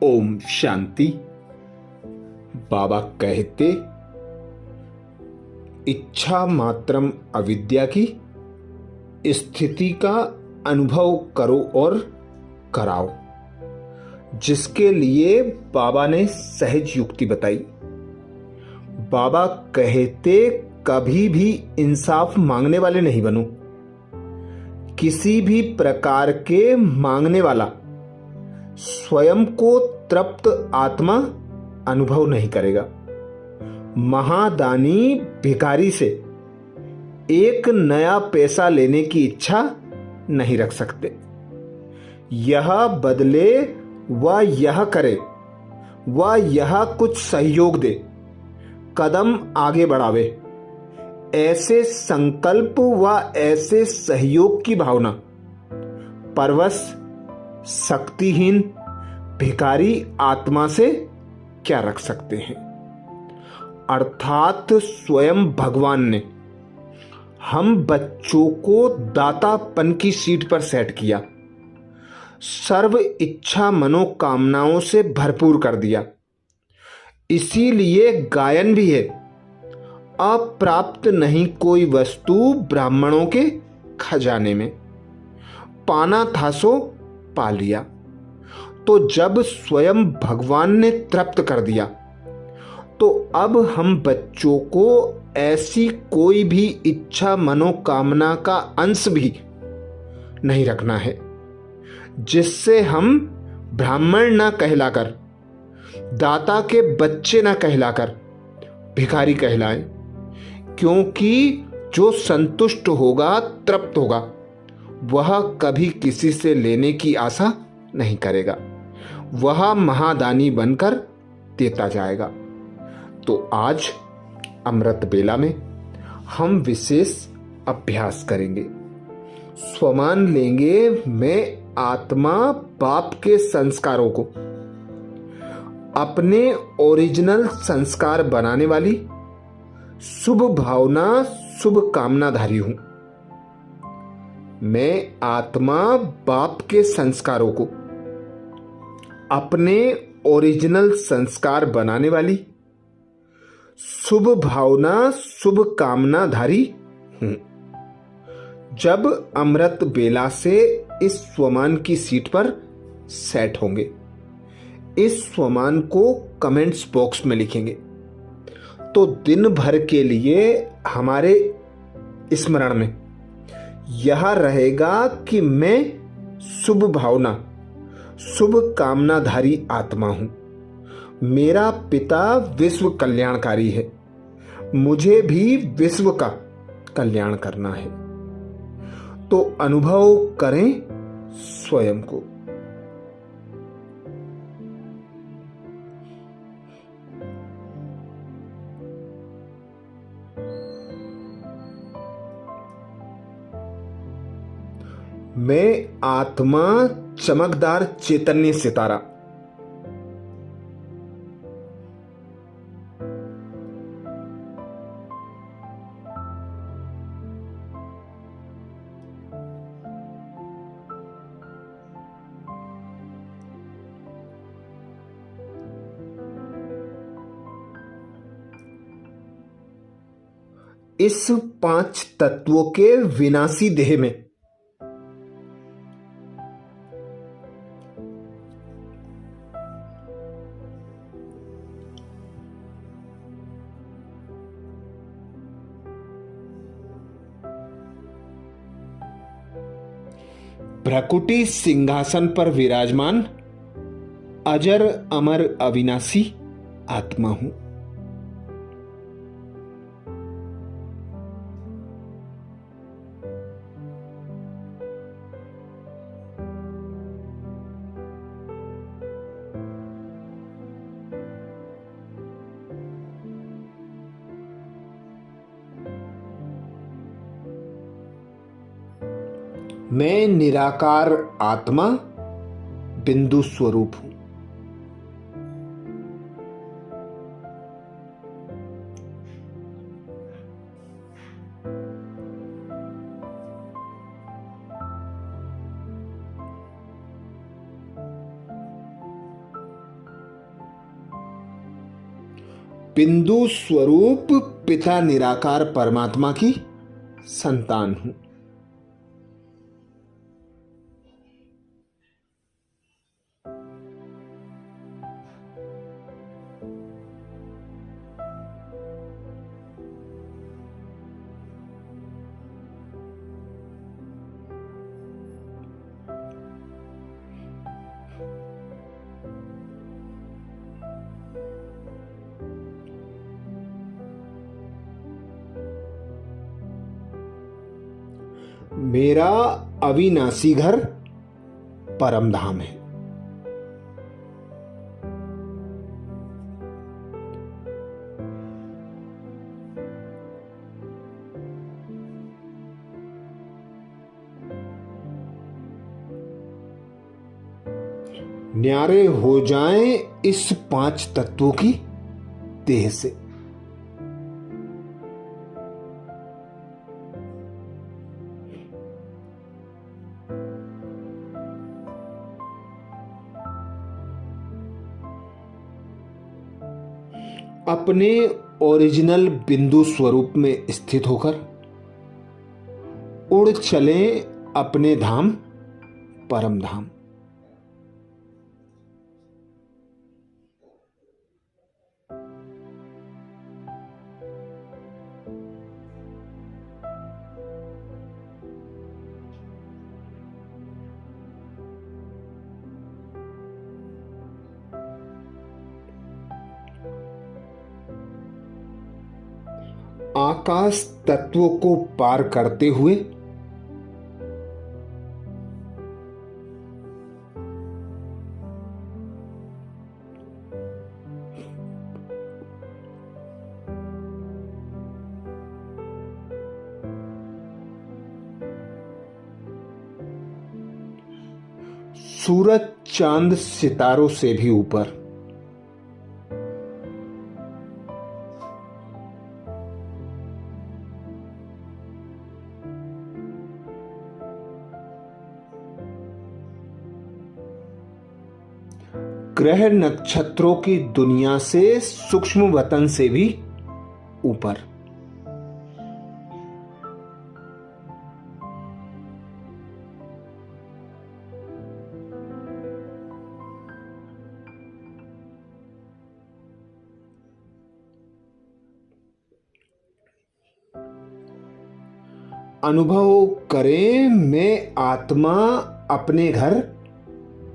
ओम शांति। बाबा कहते, इच्छा मात्रम अविद्या की स्थिति का अनुभव करो और कराओ, जिसके लिए बाबा ने सहज युक्ति बताई। बाबा कहते, कभी भी इंसाफ मांगने वाले नहीं बनो। किसी भी प्रकार के मांगने वाला स्वयं को तृप्त आत्मा अनुभव नहीं करेगा। महादानी भिखारी से एक नया पैसा लेने की इच्छा नहीं रख सकते। यह बदले व यह करे व यह कुछ सहयोग दे, कदम आगे बढ़ावे, ऐसे संकल्प व ऐसे सहयोग की भावना परवश शक्तिहीन भिखारी आत्मा से क्या रख सकते हैं। अर्थात स्वयं भगवान ने हम बच्चों को दातापन की सीट पर सेट किया, सर्व इच्छा मनोकामनाओं से भरपूर कर दिया। इसीलिए गायन भी है, अप्राप्त नहीं कोई वस्तु ब्राह्मणों के खजाने में, पाना था सो पा लिया। तो जब स्वयं भगवान ने तृप्त कर दिया, तो अब हम बच्चों को ऐसी कोई भी इच्छा मनोकामना का अंश भी नहीं रखना है, जिससे हम ब्राह्मण न कहलाकर, दाता के बच्चे न कहलाकर भिखारी कहलाएं। क्योंकि जो संतुष्ट होगा, तृप्त होगा, वह कभी किसी से लेने की आशा नहीं करेगा। वह महादानी बनकर देता जाएगा। तो आज अमृत बेला में हम विशेष अभ्यास करेंगे। स्वमान लेंगे, मैं आत्मा बाप के संस्कारों को अपने ओरिजिनल संस्कार बनाने वाली शुभ भावना शुभ कामनाधारी हूं। मैं आत्मा बाप के संस्कारों को अपने ओरिजिनल संस्कार बनाने वाली शुभ भावना शुभ कामनाधारी हूं। जब अमृत बेला से इस स्वमान की सीट पर सेट होंगे, इस स्वमान को कमेंट्स बॉक्स में लिखेंगे, तो दिन भर के लिए हमारे स्मरण में यह रहेगा कि मैं शुभ भावना शुभ कामनाधारी आत्मा हूं। मेरा पिता विश्व कल्याणकारी है, मुझे भी विश्व का कल्याण करना है। तो अनुभव करें स्वयं को। मैं आत्मा चमकदार चैतन्य सितारा, इस 5 तत्वों के विनाशी देह में भ्रकुटी सिंहासन पर विराजमान अजर अमर अविनाशी आत्मा हूं। मैं निराकार आत्मा बिंदु स्वरूप हूं। बिंदु स्वरूप पिता निराकार परमात्मा की संतान हूं। मेरा अविनाशी घर परम धाम है। न्यारे हो जाएं इस 5 तत्वों की देह से। अपने ओरिजिनल बिंदु स्वरूप में स्थित होकर उड़ चलें अपने धाम परम धाम। आकाश तत्व को पार करते हुए सूरज चांद सितारों से भी ऊपर ग्रह नक्षत्रों की दुनिया से सूक्ष्म वतन से भी ऊपर। अनुभव करें मैं आत्मा अपने घर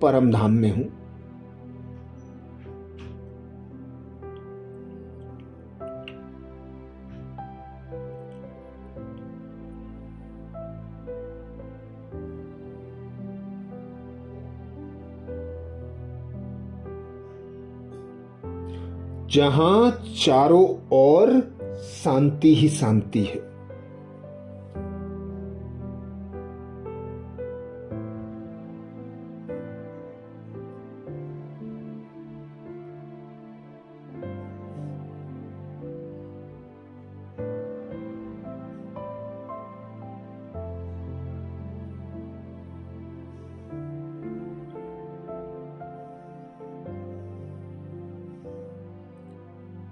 परम धाम में हूं। जहां चारों ओर शांति ही शांति है।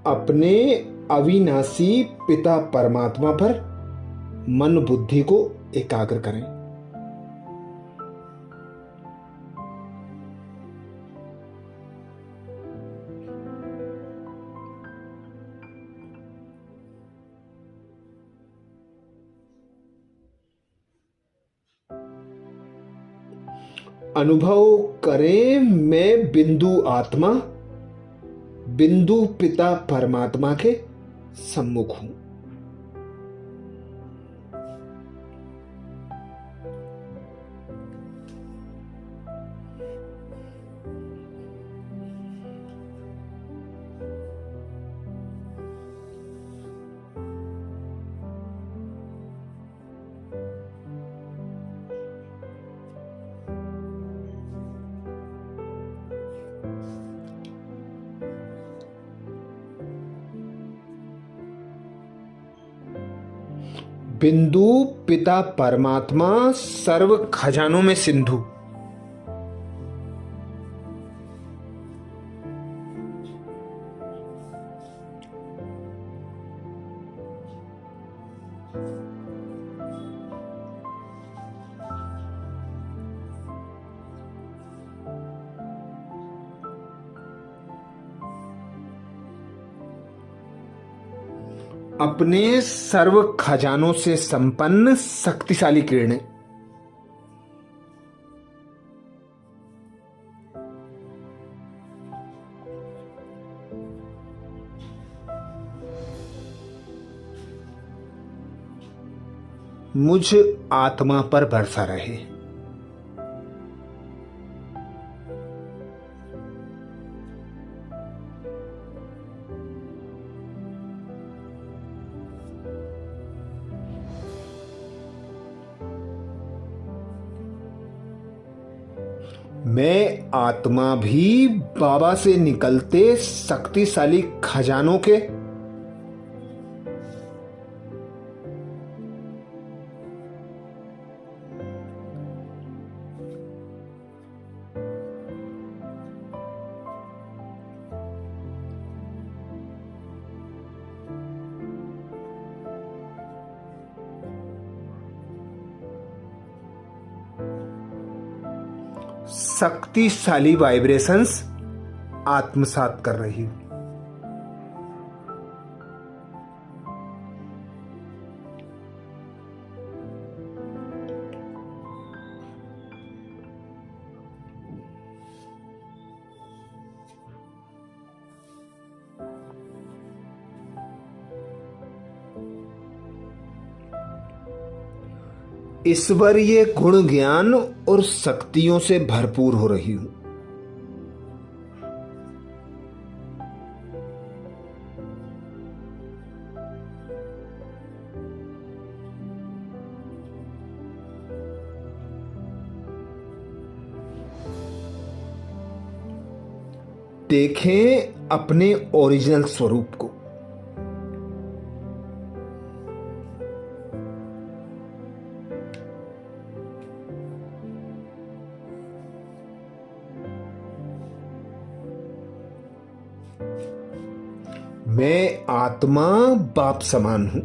अपने अविनाशी पिता परमात्मा पर मन बुद्धि को एकाग्र करें। अनुभव करें मैं बिंदु आत्मा बिंदु पिता परमात्मा के सम्मुख हूं। बिंदु पिता परमात्मा सर्व खजानों में सिंधु। अपने सर्व खजानों से संपन्न शक्तिशाली किरणें। मुझ आत्मा पर बरसा रहे। मैं आत्मा भी बाबा से निकलते शक्तिशाली खजानों के शक्तिशाली वाइब्रेशंस आत्मसात कर रही हूं। ईश्वरीय गुण ज्ञान और शक्तियों से भरपूर हो रही हूं। देखें अपने ओरिजिनल स्वरूप को। मैं आत्मा बाप समान हूं।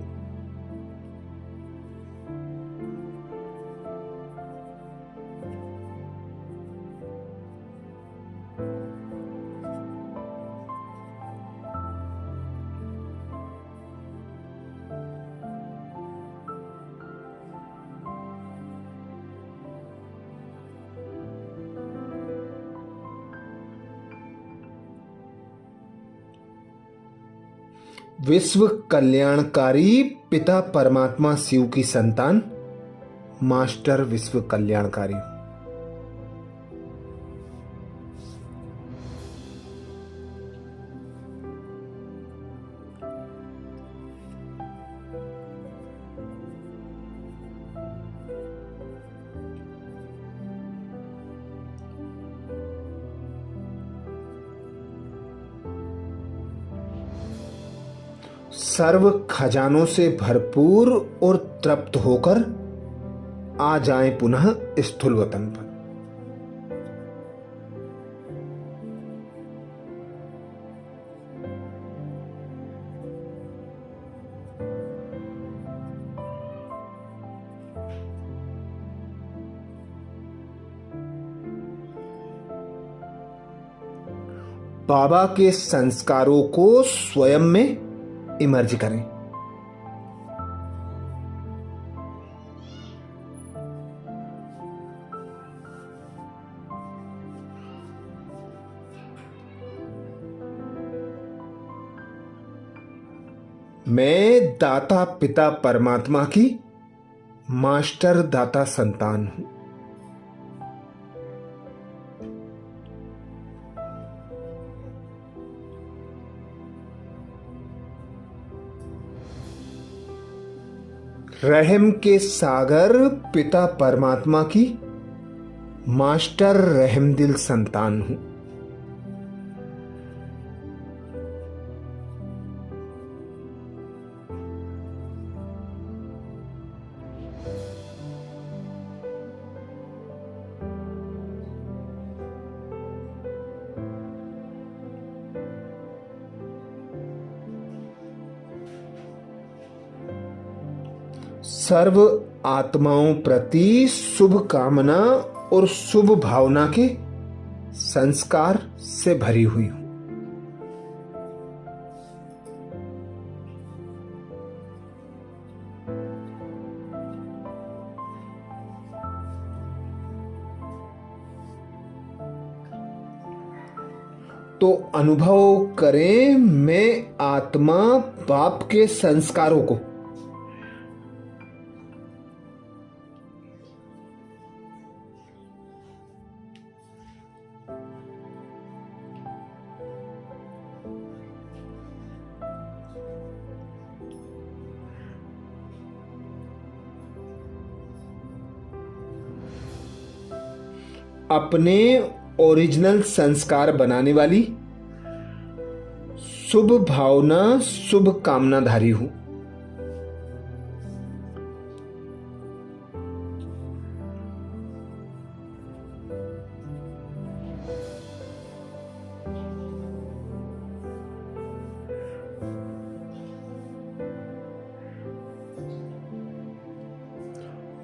विश्व कल्याणकारी पिता परमात्मा शिव की संतान मास्टर विश्व कल्याणकारी। सर्व खजानों से भरपूर और तृप्त होकर आ जाएं पुनः स्थूल वतन पर। बाबा के संस्कारों को स्वयं में इमर्ज करें। मैं दाता पिता परमात्मा की मास्टर दाता संतान हूं। रहम के सागर पिता परमात्मा की मास्टर रहमदिल संतान हूं। सर्व आत्माओं प्रति शुभ कामना और शुभ भावना के संस्कार से भरी हुई हूं। तो अनुभव करें मैं आत्मा बाप के संस्कारों को। अपने ओरिजिनल संस्कार बनाने वाली शुभ भावना शुभ कामनाधारी हूं।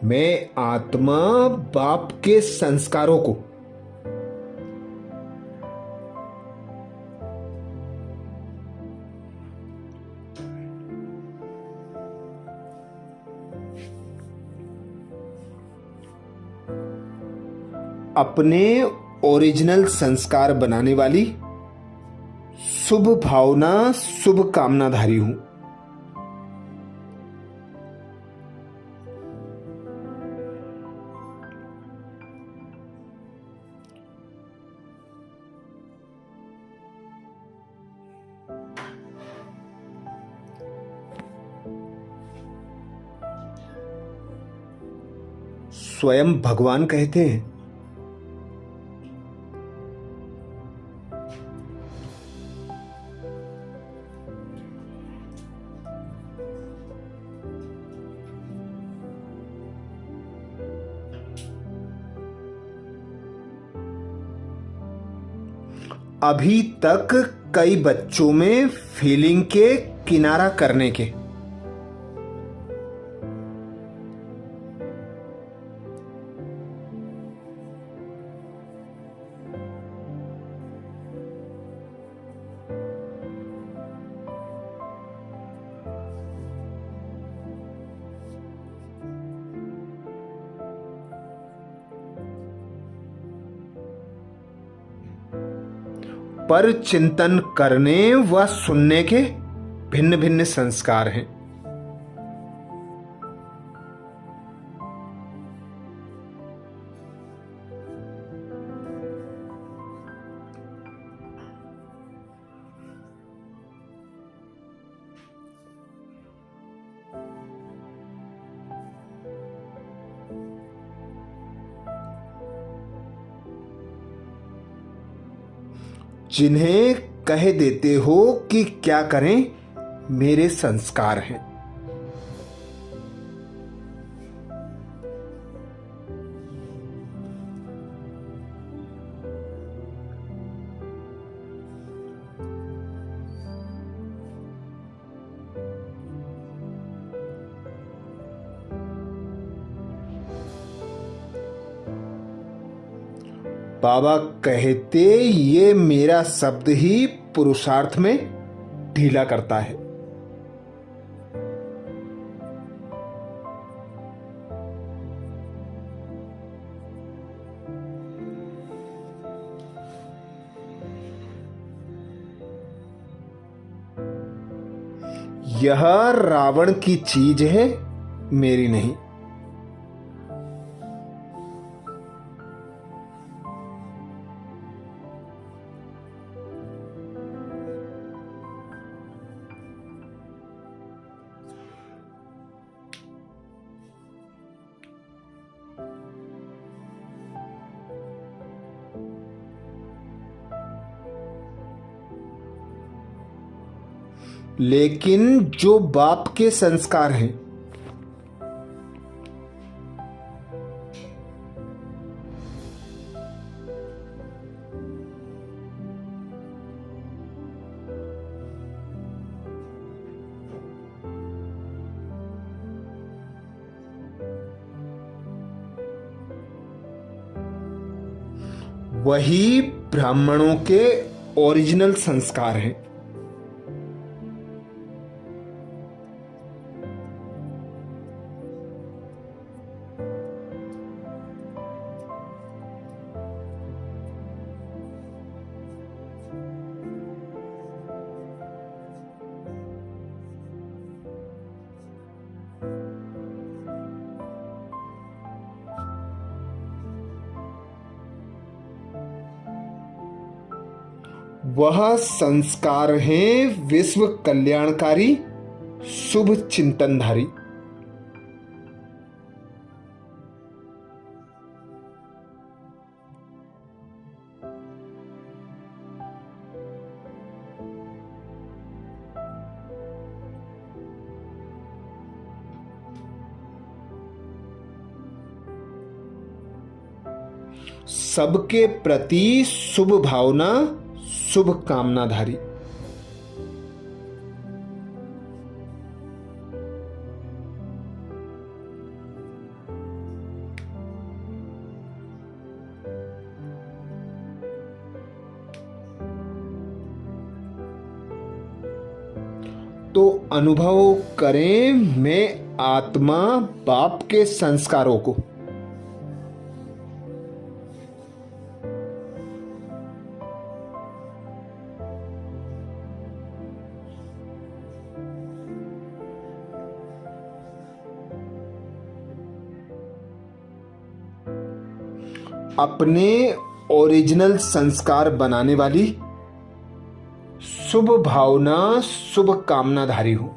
मैं आत्मा बाप के संस्कारों को अपने ओरिजिनल संस्कार बनाने वाली शुभ भावना शुभ कामनाधारी हूं। स्वयं भगवान कहते हैं, अभी तक कई बच्चों में फीलिंग के किनारा करने के पर चिंतन करने व सुनने के भिन्न भिन्न संस्कार हैं। जिन्हें कह देते हो कि क्या करें, मेरे संस्कार हैं। बाबा कहते ये मेरा शब्द ही पुरुषार्थ में ढीला करता है। यह रावण की चीज है, मेरी नहीं। लेकिन जो बाप के संस्कार हैं, वही ब्राह्मणों के ओरिजिनल संस्कार हैं। वह संस्कार हैं विश्व कल्याणकारी शुभ चिंतनधारी। सबके प्रति शुभ भावना शुभ कामनाधारी। तो अनुभव करें मैं आत्मा बाप के संस्कारों को। अपने ओरिजिनल संस्कार बनाने वाली शुभ भावना शुभ कामनाधारी हूं।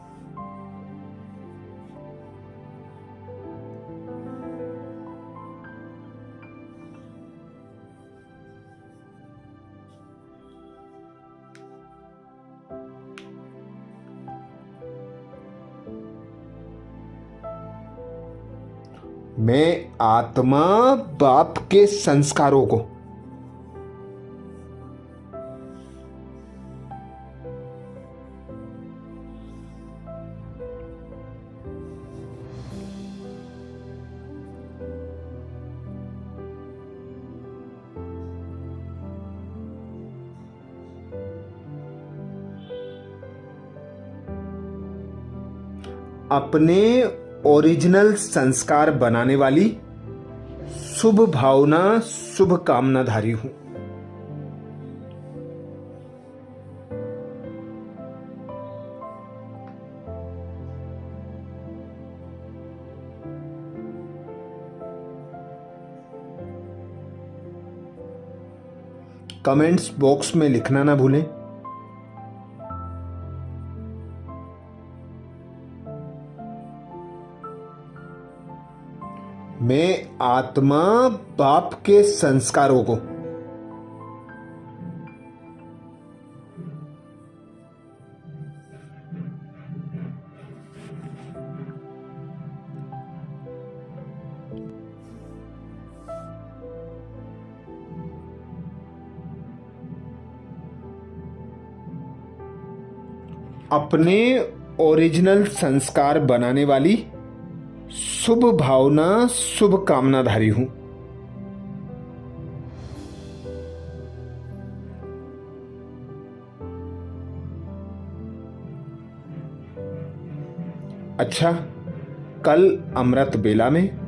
मैं आत्मा बाप के संस्कारों को। अपने ओरिजिनल संस्कार बनाने वाली शुभ भावना शुभ कामनाधारी हूं। कमेंट्स बॉक्स में लिखना ना भूलें। मैं आत्मा बाप के संस्कारों को। अपने ओरिजिनल संस्कार बनाने वाली शुभ भावना शुभ कामनाधारी हूं। अच्छा, कल अमृत बेला में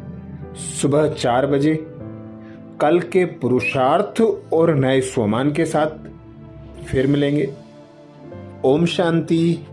सुबह 4 बजे कल के पुरुषार्थ और नए स्वमान के साथ फिर मिलेंगे। ओम शांति।